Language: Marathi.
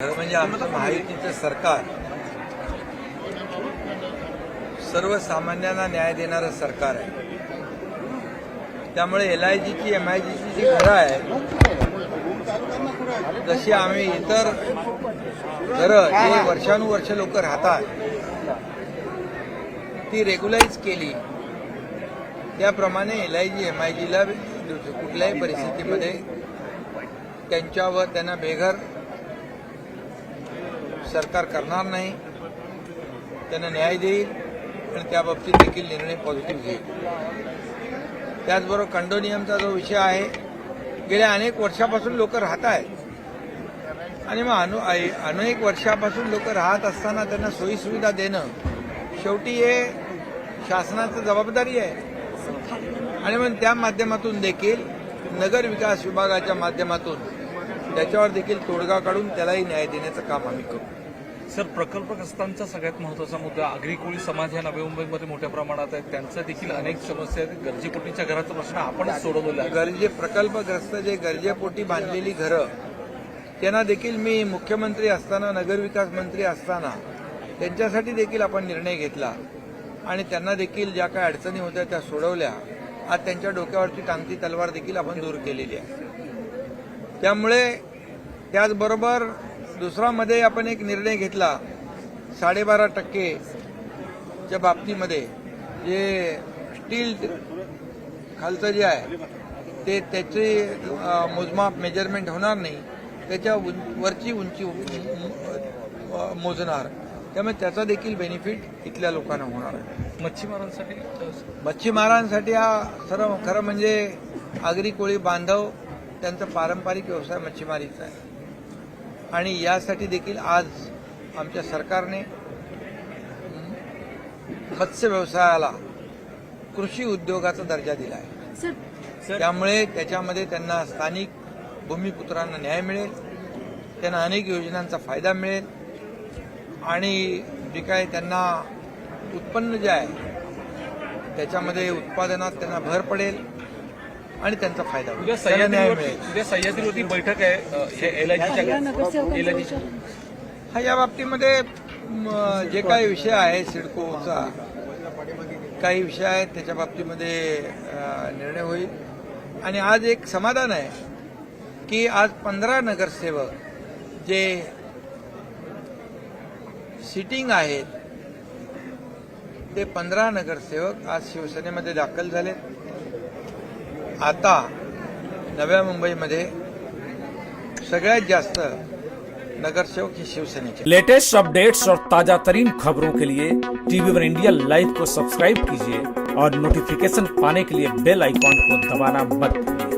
खरं म्हणजे आमचं महायुतीचं सरकार सर्वसामान्यांना न्याय देणारं सरकार आहे. त्यामुळे LIGची MIGची जी घरं आहेत जशी आम्ही इतर घरं जे वर्षानुवर्ष लोक राहतात ती रेग्युलाइज केली, त्याप्रमाणे LIG MIGला कुठल्याही परिस्थितीमध्ये त्यांना बेघर सरकार करणार नाही, त्यांना न्याय देईल आणि त्याबाबतीत देखील निर्णय पॉझिटिव्ह घेईल. त्याचबरोबर कंडोनियमचा जो विषय आहे, गेल्या अनेक वर्षापासून लोक राहत आहेत आणि मग अनेक वर्षापासून लोक राहत असताना त्यांना सोयीसुविधा देणं शेवटी हे शासनाची जबाबदारी आहे. आणि मग त्या माध्यमातून देखील नगर विकास विभागाच्या माध्यमातून त्याच्यावर देखील तोडगा काढून त्यालाही न्याय देण्याचं काम आम्ही करू. सर, प्रकल्पग्रस्तांचा सगळ्यात महत्त्वाचा मुद्दा आगरी कोळी समाज या नवी मुंबईमध्ये मोठ्या प्रमाणात आहे. त्यांचं देखील अनेक समस्या आहेत. गरजेपोटीच्या घराचा प्रश्न आपणच सोडवलेला आहे. प्रकल्पग्रस्त जे गरजेपोटी बांधलेली घरं त्यांना देखील मी मुख्यमंत्री असताना, नगरविकास मंत्री असताना त्यांच्यासाठी देखील आपण निर्णय घेतला आणि त्यांना देखील ज्या काही अडचणी होत्या त्या सोडवल्या. आज त्यांच्या डोक्यावरची टांगती तलवार देखील आपण दूर केलेली आहे. त्यामुळे त्याचबरोबर दुसरामध्ये आपण एक निर्णय घेतला, 12.5% बाबतीमध्ये जे स्टील खालचं जे आहे ते त्याचे मोजमाप मेजरमेंट होणार नाही, त्याच्या वरची उंची मोजणार. त्यामुळे त्याचा देखील बेनिफिट इथल्या लोकांना होणार आहे. मच्छीमारांसाठी हा खरं म्हणजे आगरी कोळी बांधव त्यांचा पारंपरिक व्यवसाय मच्छीमारीचा आहे आणि यासाठी देखील आज आमच्या सरकारने मत्स्य व्यवसायाला कृषी उद्योगाचा दर्जा दिला आहे. त्यामुळे त्याच्यामध्ये त्यांना स्थानिक भूमिपुत्रांना न्याय मिळेल, त्यांना अनेक योजनांचा फायदा मिळेल आणि जे काय त्यांना उत्पन्न जे आहे त्याच्यामध्ये उत्पादनात त्यांना भर पडेल आणि त्यांचा फायदा होईल. उद्या सह्याद्रीवरती बैठक आहे LIGच्या. हा या बाबतीमध्ये जे काही विषय आहे सिडकोचा काही विषय आहेत त्याच्या बाबतीमध्ये निर्णय होईल. आणि आज एक समाधान आहे की आज 15 नगरसेवक जे सिटिंग आहेत ते 15 नगरसेवक आज शिवसेनेमध्ये दाखल झालेत. आता नव्या मुंबईमध्ये सगळ्यात जास्त नगरसेवक ही शिवसेनेचे. लेटेस्ट अपडेट्स और ताजा तरीन खबरों के लिए TV1 इंडिया लाइव को सब्सक्राइब कीजिए और नोटिफिकेशन पाने के लिए बेल आइकॉन को दबाना मत भूलिए.